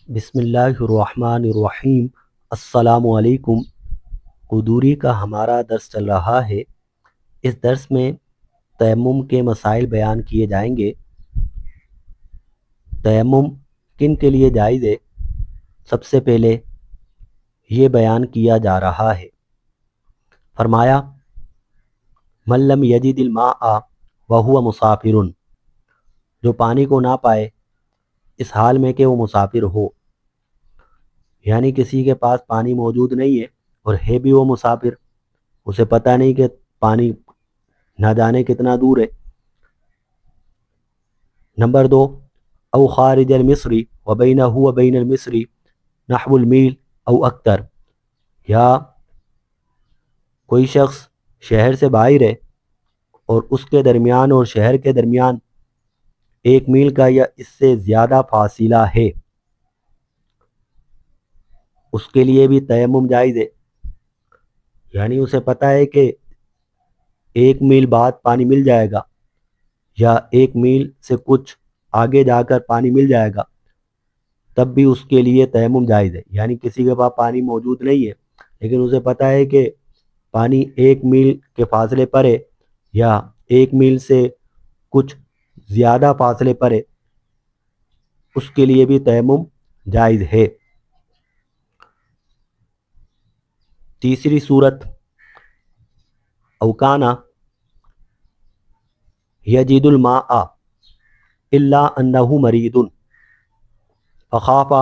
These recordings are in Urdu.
بسم اللہ الرحمن الرحیم۔ السلام علیکم۔ قدوری کا ہمارا درس چل رہا ہے۔ اس درس میں تیمم کے مسائل بیان کیے جائیں گے۔ تیمم کن کے لیے جائز ہے، سب سے پہلے یہ بیان کیا جا رہا ہے۔ فرمایا من لم یجد الماء وہو مسافر، جو پانی کو نہ پائے اس حال میں کہ وہ مسافر ہو، یعنی کسی کے پاس پانی موجود نہیں ہے اور ہے بھی وہ مسافر، اسے پتہ نہیں کہ پانی نہ جانے کتنا دور ہے۔ نمبر 2، او خارج المصری وبینہ وبین المصری نحو المیل او اکتر، یا کوئی شخص شہر سے باہر ہے اور اس کے درمیان اور شہر کے درمیان 1 میل کا یا اس سے زیادہ فاصلہ ہے، اس کے لیے بھی تیمم جائز ہے۔ یعنی اسے پتہ ہے کہ 1 میل بعد پانی مل جائے گا یا 1 میل سے کچھ آگے جا کر پانی مل جائے گا، تب بھی اس کے لیے تیمم جائز ہے۔ یعنی کسی کے پاس پانی موجود نہیں ہے لیکن اسے پتہ ہے کہ پانی 1 میل کے فاصلے پر ہے یا 1 میل سے کچھ زیادہ فاصلے پر ہے، اس کے لیے بھی تیمم جائز ہے۔ تیسری صورت، اوکانا یجید الماء الا انہ مریض فخاف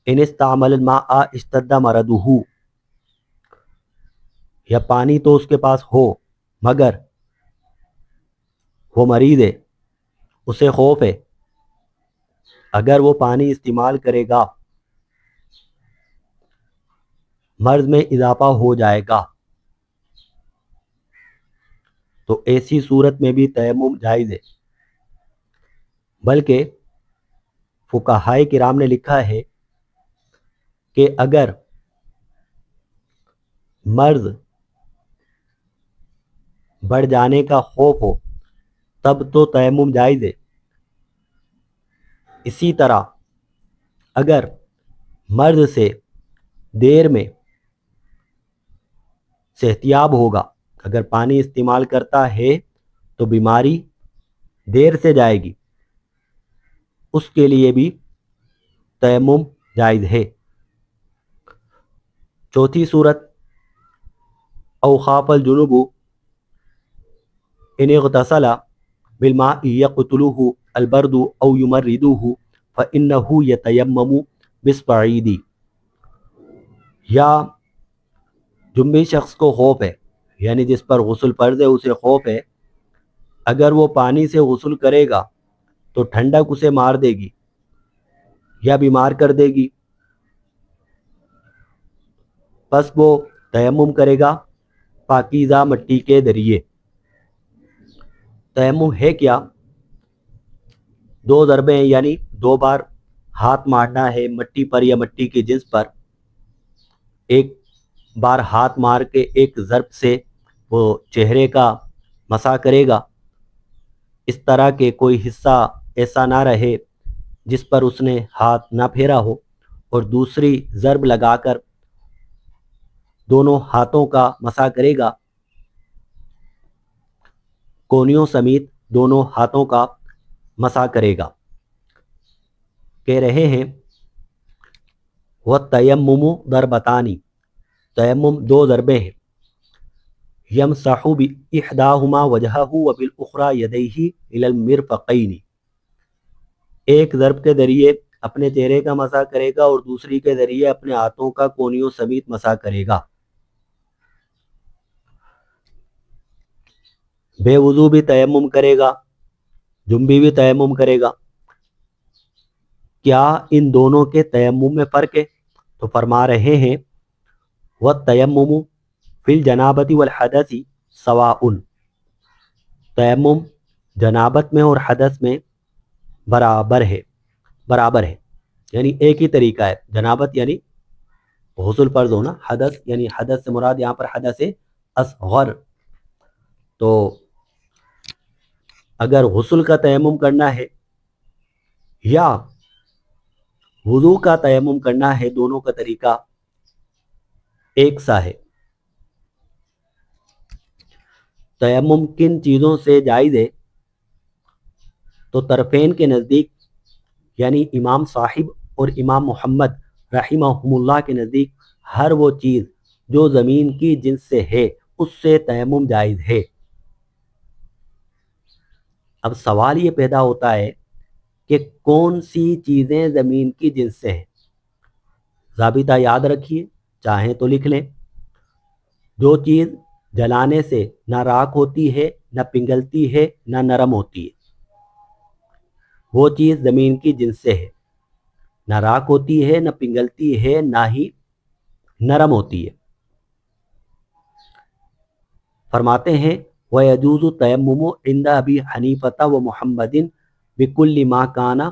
ان استعمل الماء اشتد مرضہ، یا پانی تو اس کے پاس ہو مگر وہ مریض ہے، اسے خوف ہے اگر وہ پانی استعمال کرے گا مرض میں اضافہ ہو جائے گا، تو ایسی صورت میں بھی تیمم جائز ہے۔ بلکہ فقہائے کرام نے لکھا ہے کہ اگر مرض بڑھ جانے کا خوف ہو تب تو تیمم جائز ہے۔ اسی طرح اگر مرض سے دیر میں صحتیاب ہوگا، اگر پانی استعمال کرتا ہے تو بیماری دیر سے جائے گی، اس کے لیے بھی تیمم جائز ہے۔ چوتھی صورت، او خاف الجنوب ان اغتسل بالماء یقتلہ البرد او یمرضہ فإنہ یتیمم بالصعید، یا جنبی شخص کو خوف ہے، یعنی جس پر غسل فرض ہے اسے خوف ہے اگر وہ پانی سے غسل کرے گا تو ٹھنڈک اسے مار دے گی یا بیمار کر دے گی، پس وہ تیمم کرے گا پاکیزہ مٹی کے ذریعے۔ تیمم ہے کیا؟ 2 ضربیں ہیں، یعنی 2 بار ہاتھ مارنا ہے مٹی پر یا مٹی کی جنس پر، 1 بار ہاتھ مار کے ایک ضرب سے وہ چہرے کا مسح کرے گا، اس طرح کہ کوئی حصہ ایسا نہ رہے جس پر اس نے ہاتھ نہ پھیرا ہو، اور دوسری ضرب لگا کر دونوں ہاتھوں کا مسح کرے گا، کونیوں سمیت دونوں ہاتھوں کا مسح کرے گا۔ کہہ رہے ہیں وَالتَّیَمُّمُ ضربتان، تیمم 2 ضربیں ہیں، یمسح بإحداہما وجہہ وبالأخری یدیہ الی المرفقین، ایک ضرب کے ذریعے اپنے چہرے کا مسح کرے گا اور دوسری کے ذریعے اپنے ہاتھوں کا کونیوں سمیت مسح کرے گا۔ بے وضو بھی تیمم کرے گا، جنبی بھی تیمم کرے گا۔ کیا ان دونوں کے تیمم میں فرق ہے؟ تو فرما رہے ہیں وَالتَّیَمُّمُ فِی الْجَنَابَةِ وَالْحَدَثِ سَوَاءٌ، تیمم جنابت میں اور حدث میں برابر ہے، یعنی ایک ہی طریقہ ہے۔ جنابت یعنی غسل فرض ہونا، حدث یعنی حدث سے مراد یہاں پر حدث اصغر، تو اگر غسل کا تیمم کرنا ہے یا وضو کا تیمم کرنا ہے، دونوں کا طریقہ ایک سا ہے۔ تیمم کن چیزوں سے جائز ہے؟ تو طرفین کے نزدیک یعنی امام صاحب اور امام محمد رحمہم اللہ کے نزدیک ہر وہ چیز جو زمین کی جنس سے ہے اس سے تیمم جائز ہے۔ اب سوال یہ پیدا ہوتا ہے کہ کون سی چیزیں زمین کی جنس سے ہیں؟ ضابطہ یاد رکھیے، چاہیں تو لکھ لیں۔ جو چیز جلانے سے نہ راکھ ہوتی ہے، نہ پنگلتی ہے، نہ نرم ہوتی ہے، وہ چیز زمین کی جنس سے ہے۔ نہ راکھ ہوتی ہے، نہ پنگلتی ہے، نہ ہی نرم ہوتی ہے۔ فرماتے ہیں وَيَجُوزُ التَّيَمُّمُ عِنْدَ أَبِي حَنِيفَةَ وَمُحَمَّدٍ بِكُلِّ مَا كَانَ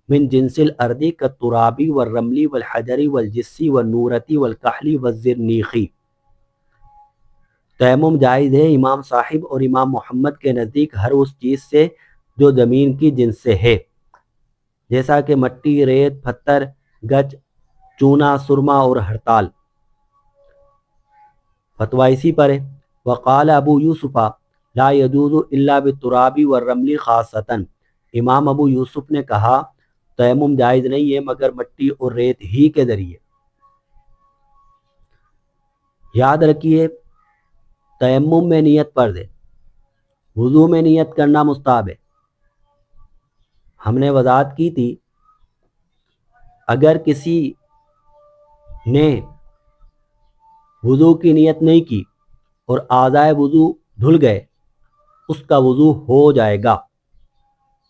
مِنْ جِنْسِ الْأَرْضِ كَالتُّرَابِ وَالرَّمْلِ وَالْحَجَرِ وَالْجِسِّ وَالنُّورَةِ وَالْكَحْلِ وَالزِّرْنِيخِ۔ تیمم جائز ہے امام صاحب اور امام محمد کے نزدیک ہر اس چیز سے جو زمین کی جنس سے ہے، جیسا کہ مٹی، ریت، پتھر، گچ، چونا، سرما اور ہڑتال۔ فتویٰ اسی پر ہے۔ وقال ابو یوسف لا يجوز الا بالتراب والرمل خاصتاً، امام ابو یوسف نے کہا تیمم جائز نہیں ہے مگر مٹی اور ریت ہی کے ذریعے۔ یاد رکھیے تیمم میں نیت فرض ہے، وضو میں نیت کرنا مستحب ہے۔ ہم نے وضاحت کی تھی اگر کسی نے وضو کی نیت نہیں کی اور اعضائے وضو دھل گئے اس کا وضو ہو جائے گا۔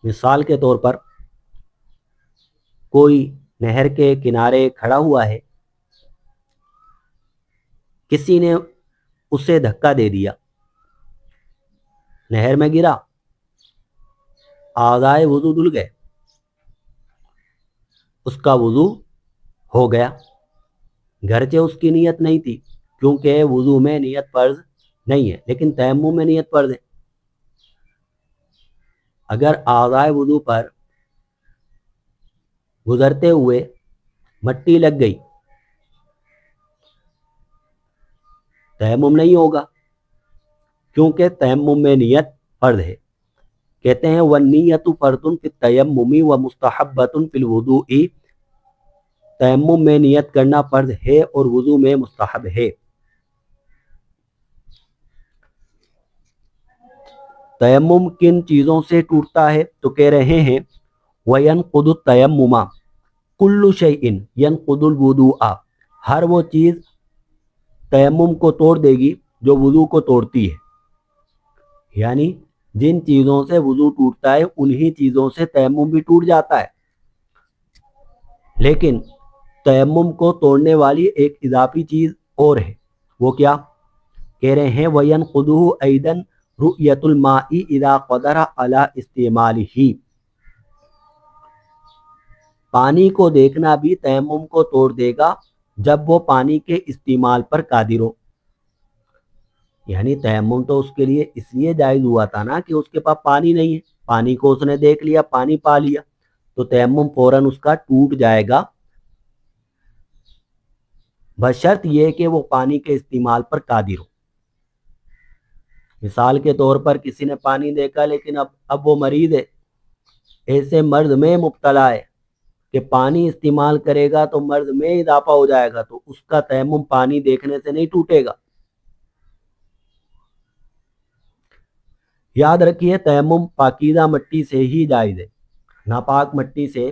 مثال کے طور پر کوئی نہر کے کنارے کھڑا ہوا ہے، کسی نے اسے دھکا دے دیا، نہر میں گرا، اعضائے وضو دھل گئے، اس کا وضو ہو گیا، گرچہ اس کی نیت نہیں تھی، کیونکہ وضو میں نیت فرض نہیں ہے لیکن تیمم میں نیت فرض ہے۔ اگر اعضائے وضو پر گزرتے ہوئے مٹی لگ گئی تیمم نہیں ہوگا، کیونکہ تیمم میں نیت فرض ہے۔ کہتے ہیں وَالنِّيَّةُ فَرْضٌ فِي التَّيَمُّمِ وَمُسْتَحَبَّةٌ فِي الْوُضُوءِ، تیمم میں نیت کرنا فرض ہے اور وضو میں مستحب ہے۔ تیمم کن چیزوں سے ٹوٹتا ہے؟ تو کہہ رہے ہیں وَيَنْقُضُ التَّيَمُّمَ كُلُّ شَيْءٍ يَنْقُضُ الْوُضُوءَ، ہر وہ چیز تیمم کو توڑ دے گی جو وضو کو توڑتی ہے، یعنی جن چیزوں سے وضو ٹوٹتا ہے انہی چیزوں سے تیمم بھی ٹوٹ جاتا ہے۔ لیکن تیمم کو توڑنے والی ایک اضافی چیز اور ہے، وہ کیا؟ کہہ رہے ہیں وَيَنْقُضُهُ أَيْضًا رُؤْيَةُ الْمَاءِ إِذَا قَدَرَ عَلَى اسْتِعْمَالِهِ، پانی کو دیکھنا بھی تیمم کو توڑ دے گا جب وہ پانی کے استعمال پر قادر ہو۔ یعنی تیمم تو اس کے لیے اس لیے جائز ہوا تھا نا کہ اس کے پاس پانی نہیں ہے، پانی کو اس نے دیکھ لیا، پانی پا لیا، تو تیمم فوراً اس کا ٹوٹ جائے گا، بشرط یہ کہ وہ پانی کے استعمال پر قادر ہو۔ مثال کے طور پر کسی نے پانی دیکھا لیکن اب وہ مریض ہے، ایسے مرض میں مبتلا ہے کہ پانی استعمال کرے گا تو مرض میں اضافہ ہو جائے گا، تو اس کا تیمم پانی دیکھنے سے نہیں ٹوٹے گا۔ یاد رکھیے تیمم پاکیزہ مٹی سے ہی جائز ہے، ناپاک مٹی سے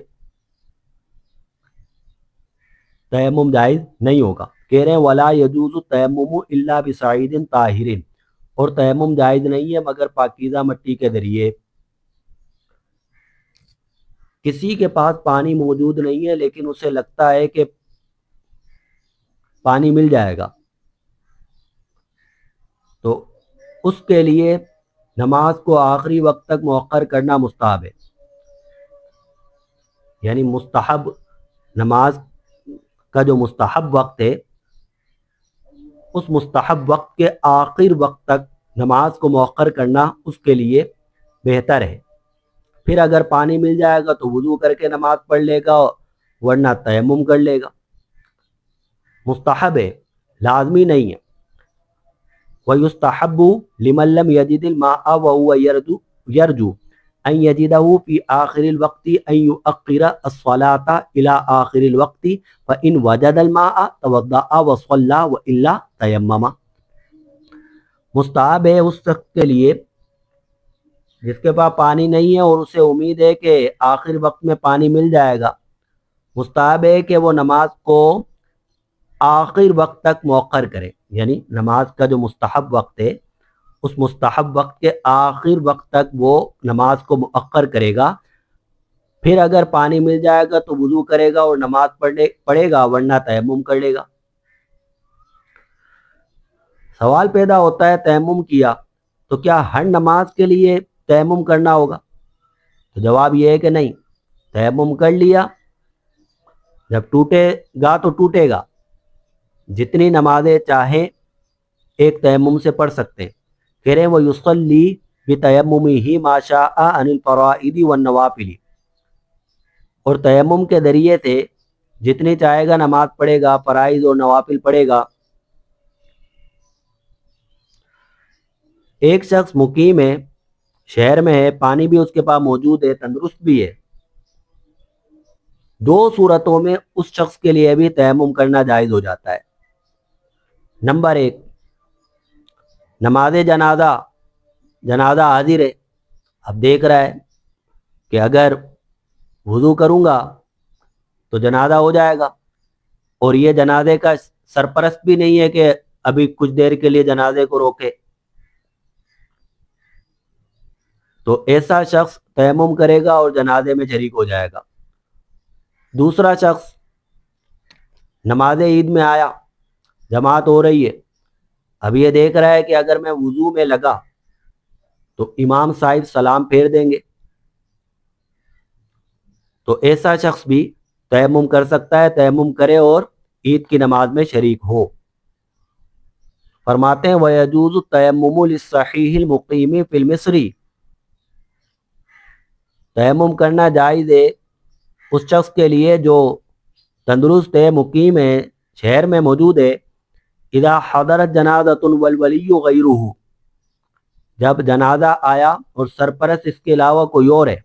تیمم جائز نہیں ہوگا۔ کہہ رہے ہیں وَلَا يَجُوزُ التَّيَمُّمُ إِلَّا بِصَعِيدٍ طَاهِرٍ، اور تیمم جائز نہیں ہے مگر پاکیزہ مٹی کے ذریعے۔ کسی کے پاس پانی موجود نہیں ہے لیکن اسے لگتا ہے کہ پانی مل جائے گا، تو اس کے لیے نماز کو آخری وقت تک مؤخر کرنا مستحب ہے۔ یعنی مستحب نماز کا جو مستحب وقت ہے اس مستحب وقت کے آخر وقت تک نماز کو مؤخر کرنا اس کے لیے بہتر ہے۔ پھر اگر پانی مل جائے گا تو وضو کر کے نماز پڑھ لے گا ورنہ تیمم کر لے گا. مستحب ہے، لازمی نہیں ہے. وَيُسْتَحَبُّ لِمَن لَّمْ يَجِدِ الْمَاءَ وَهُوَ يَرْجُو أَن يَجِدَهُ فِي آخِرِ الْوَقْتِ أَن يُؤَخِّرَ الصَّلَاةَ إِلَى آخِرِ الْوَقْتِ فَإِنْ وَجَدَ الْمَاءَ تَوَضَّأَ وَصَلَّى وَإِلَّا تَيَمَّمَ. مستحب ہے اس شخص کے لیے جس کے پاس پانی نہیں ہے اور اسے امید ہے کہ آخر وقت میں پانی مل جائے گا، مستحب ہے کہ وہ نماز کو آخر وقت تک مؤخر کرے. یعنی نماز کا جو مستحب وقت ہے اس مستحب وقت کے آخر وقت تک وہ نماز کو مؤخر کرے گا. پھر اگر پانی مل جائے گا تو وضو کرے گا اور نماز پڑھے گا ورنہ تیمم کر لے گا. سوال پیدا ہوتا ہے تیمم کیا تو کیا ہر نماز کے لیے تیمم کرنا ہوگا؟ تو جواب یہ ہے کہ نہیں. تیمم کر لیا، جب ٹوٹے گا تو ٹوٹے گا. جتنی نمازیں چاہیں ایک تیمم سے پڑھ سکتے ہیں. کہہ رہے ہیں وہ یصلی بتیممہ ما شاء عن الفرائض والنوافل، اور تیمم کے ذریعے سے جتنی چاہے گا نماز پڑھے گا، فرائض اور نوافل پڑھے گا. ایک شخص مقیم ہے، شہر میں ہے، پانی بھی اس کے پاس موجود ہے، تندرست بھی ہے. دو صورتوں میں اس شخص کے لیے بھی تیمم کرنا جائز ہو جاتا ہے. نمبر ایک، نماز جنازہ حاضر ہے، اب دیکھ رہا ہے کہ اگر وضو کروں گا تو جنازہ ہو جائے گا، اور یہ جنازے کا سرپرست بھی نہیں ہے کہ ابھی کچھ دیر کے لیے جنازے کو روکے. تو ایسا شخص تیمم کرے گا اور جنازے میں شریک ہو جائے گا. دوسرا شخص نماز عید میں آیا، جماعت ہو رہی ہے، اب یہ دیکھ رہا ہے کہ اگر میں وضو میں لگا تو امام صاحب سلام پھیر دیں گے، تو ایسا شخص بھی تیمم کر سکتا ہے. تیمم کرے اور عید کی نماز میں شریک ہو. فرماتے ہیں وَيَجُوزُ التَّيَمُّمُ لِلصَّحِيحِ الْمُقِيمِ فِي الْمِصْرِ، تیمم کرنا جائز ہے اس شخص کے لیے جو تندرست ہے، مقیم ہے، شہر میں موجود ہے. اذا حضرت جنازۃ والولی غیرہ، جب جنازہ آیا اور سرپرست اس کے علاوہ کوئی اور ہے.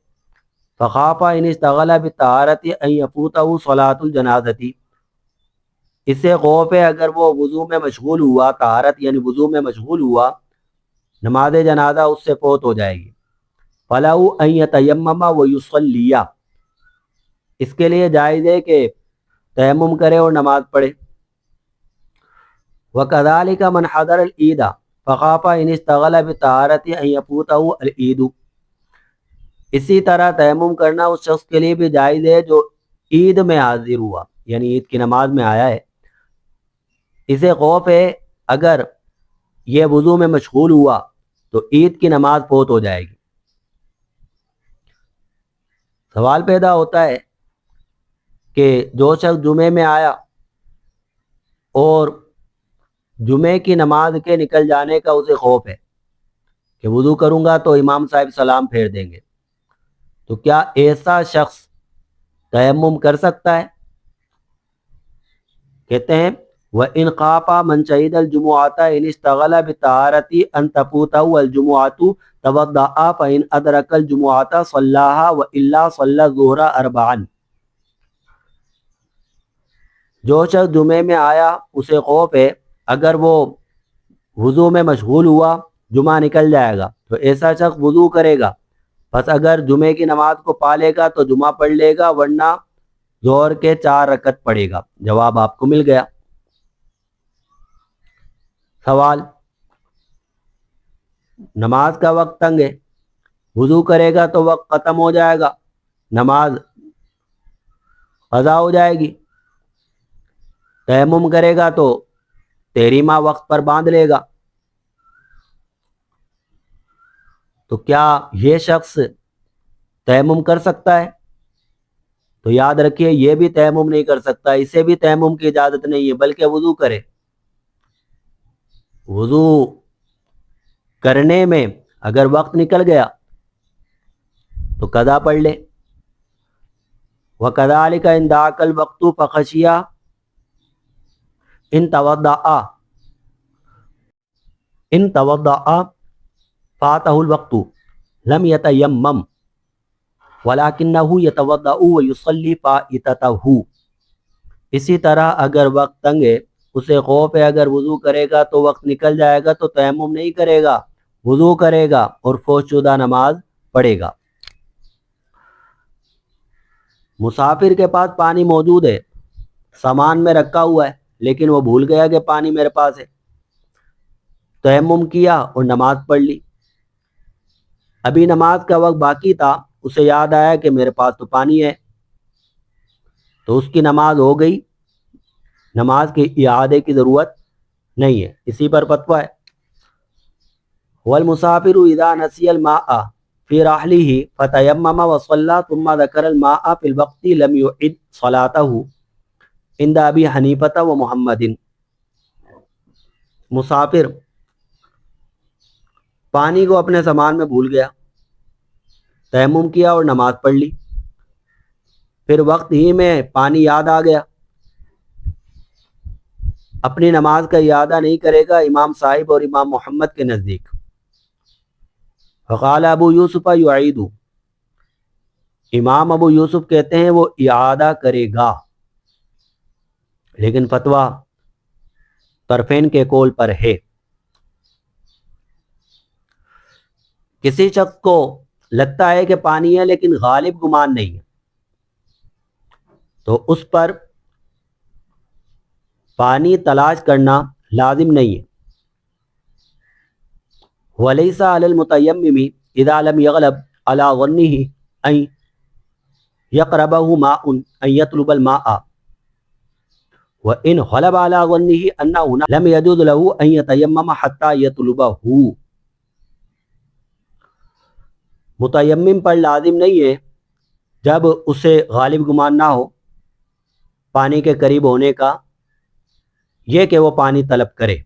فخاف ان اشتغل بالطہارۃ ان یفوتہ صلاۃ الجنازۃ، اس سے خوف ہے اگر وہ وضو میں مشغول ہوا، طہارت یعنی وضو میں مشغول ہوا، نماز جنازہ اس سے فوت ہو جائے گی. فَلَهُ أَن يَتَيَمَّمَ وَيُصَلِّيَ، اس کے لیے جائز ہے کہ تیمم کرے اور نماز پڑھے. وَكَذَلِكَ مَنْ حَضَرَ الْعِيدَ فَخَافَ إِنِ اشْتَغَلَ بِطَهَارَةِ أَن يَفُوتَهُ الْعِيدُ، اسی طرح تیمم کرنا اس شخص کے لیے بھی جائز ہے جو عید میں حاضر ہوا، یعنی عید کی نماز میں آیا ہے. اسے خوف ہے اگر یہ وضو میں مشغول ہوا تو عید کی نماز فوت ہو جائے گی. سوال پیدا ہوتا ہے کہ جو شخص جمعے میں آیا اور جمعے کی نماز کے نکل جانے کا اسے خوف ہے کہ وضو کروں گا تو امام صاحب سلام پھیر دیں گے، تو کیا ایسا شخص تیمم کر سکتا ہے؟ کہتے ہیں وَإِنْ خَافَ مَنْ شَهِدَ الْجُمُعَةَ إِنِ اشْتَغَلَ بِطَهَارَةِ أَنْ تَفُوتَهُ الْجُمُعَةُ تَوَضَّأَ فَإِنْ أَدْرَكَ الْجُمُعَةَ صَلَّاهَا وَإِلَّا صَلَّى الظُّهْرَ أَرْبَعًا. جو شخص جمعے میں آیا اسے خوف ہے اگر وہ وضو میں مشغول ہوا جمعہ نکل جائے گا، تو ایسا شخص وضو کرے گا، بس اگر جمعے کی نماز کو پا لے گا تو جمعہ پڑھ لے گا ورنہ ظہر کے 4 رکعت پڑھے گا. جواب آپ کو مل گیا. سوال، نماز کا وقت تنگ ہے، وضو کرے گا تو وقت ختم ہو جائے گا، نماز قضا ہو جائے گی. تیمم کرے گا تو تحریمہ وقت پر باندھ لے گا، تو کیا یہ شخص تیمم کر سکتا ہے؟ تو یاد رکھیے یہ بھی تیمم نہیں کر سکتا، اسے بھی تیمم کی اجازت نہیں ہے، بلکہ وضو کرے. وضو کرنے میں اگر وقت نکل گیا تو قضا پڑھ لے۔ وَكَذَلِكَ إِنْ ذَاكَ الْوَقْتُ فَخَشِيَ إِنْ تَوَضَّأَ فَاتَهُ الْوَقْتُ لَمْ يَتَيَمَّمْ وَلَكِنَّهُ يَتَوَضَّأُ وَيُصَلِّي فَائِتَتَهُ۔ اسی طرح اگر وقت تنگ ہے، اسے خوف ہے اگر وضو کرے گا تو وقت نکل جائے گا، تو تیمم نہیں کرے گا، وضو کرے گا اور فوت شدہ نماز پڑھے گا۔ مسافر کے پاس پانی موجود ہے، سامان میں رکھا ہوا ہے، لیکن وہ بھول گیا کہ پانی میرے پاس ہے، تیمم کیا اور نماز پڑھ لی۔ ابھی نماز کا وقت باقی تھا، اسے یاد آیا کہ میرے پاس تو پانی ہے، تو اس کی نماز ہو گئی، نماز کے اعادے کی ضرورت نہیں ہے۔ اسی پر فتویٰ ہے والمسافر اذا نسی الماء فی رحلہ فتیمم وصلی ثم ذکر الماء فی الوقت لم یعد صلاته عند ابی حنیفہ و محمد۔ مسافر پانی کو اپنے سامان میں بھول گیا، تیمم کیا اور نماز پڑھ لی، پھر وقت ہی میں پانی یاد آ گیا، اپنی نماز کا اعادہ نہیں کرے گا امام صاحب اور امام محمد کے نزدیک۔ فقال ابو یوسف یعید، امام ابو یوسف کہتے ہیں وہ اعادہ کرے گا، لیکن فتویٰ طرفین کے قول پر ہے۔ کسی شخص کو لگتا ہے کہ پانی ہے لیکن غالب گمان نہیں ہے، تو اس پر پانی تلاش کرنا لازم نہیں ہے۔ وَلَيْسَ عَلَى الْمُتَيَمِّمِ إِذَا لَمْ يَغْلَبْ عَلَى ظَنِّهِ أَنْ يَقْرَبَهُ مَاءٌ أَنْ يَطْلُبَ الْمَاءَ وَإِنْ غَلَبَ عَلَى ظَنِّهِ أَنَّهُ لَمْ يَجُوزْ لَهُ أَنْ يَتَيَمَّمَ حَتَّى يَطْلُبَهُ۔ متیمم پر لازم نہیں ہے جب اسے غالب گمان نہ ہو پانی کے قریب ہونے کا، یہ کہ وہ پانی طلب کرے،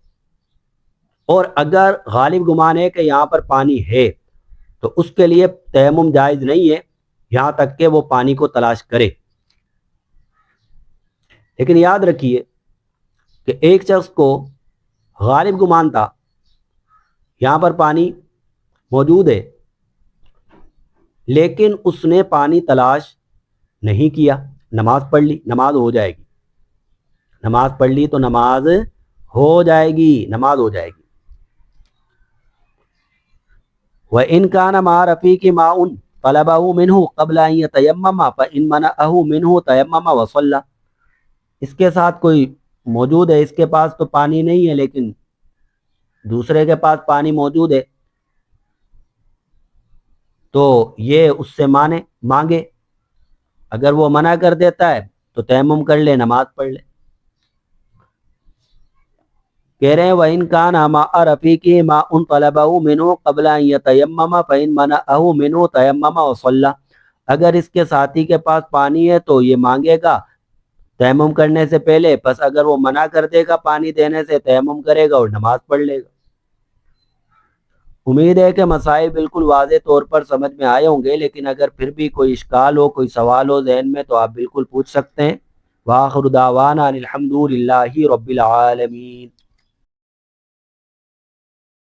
اور اگر غالب گمان ہے کہ یہاں پر پانی ہے تو اس کے لیے تیمم جائز نہیں ہے یہاں تک کہ وہ پانی کو تلاش کرے۔ لیکن یاد رکھیے کہ ایک شخص کو غالب گمان تھا یہاں پر پانی موجود ہے، لیکن اس نے پانی تلاش نہیں کیا، نماز پڑھ لی، نماز ہو جائے گی، نماز پڑھ لی تو نماز ہو جائے گی، نماز ہو جائے گی۔ وَإِنْ كَانَ مَعَ رَفِيقِ مَاءٌ طَلَبَهُ مِنْهُ قَبْلَ أَنْ يَتَيَمَّمَ فَإِنْ مَنَعَهُ مِنْهُ تَيَمَّمَ وَصَلَّى۔ اس کے ساتھ کوئی موجود ہے، اس کے پاس تو پانی نہیں ہے لیکن دوسرے کے پاس پانی موجود ہے، تو یہ اس سے مانگے، اگر وہ منع کر دیتا ہے تو تیمم کر لے، نماز پڑھ لے۔ کہہ رہے ہیں وَإِنْ كَانَ مَعَ رَفِيقِهِ مَاءٌ طَلَبَهُ مِنْهُ قَبْلَ أَنْ يَتَيَمَّمَ فَإِنْ مَنَعَهُ مِنْهُ تَيَمَّمَ وَصَلَّى۔ اگر اس کے ساتھی کے پاس پانی ہے تو یہ مانگے گا تیمم کرنے سے پہلے، پس اگر وہ منع کر دے گا پانی دینے سے، تیمم کرے گا اور نماز پڑھ لے گا۔ امید ہے کہ مسائل بالکل واضح طور پر سمجھ میں آئے ہوں گے، لیکن اگر پھر بھی کوئی اشکال ہو، کوئی سوال ہو ذہن میں تو آپ بالکل پوچھ سکتے ہیں۔ وآخر دعوانا الحمد للہ رب العالمین۔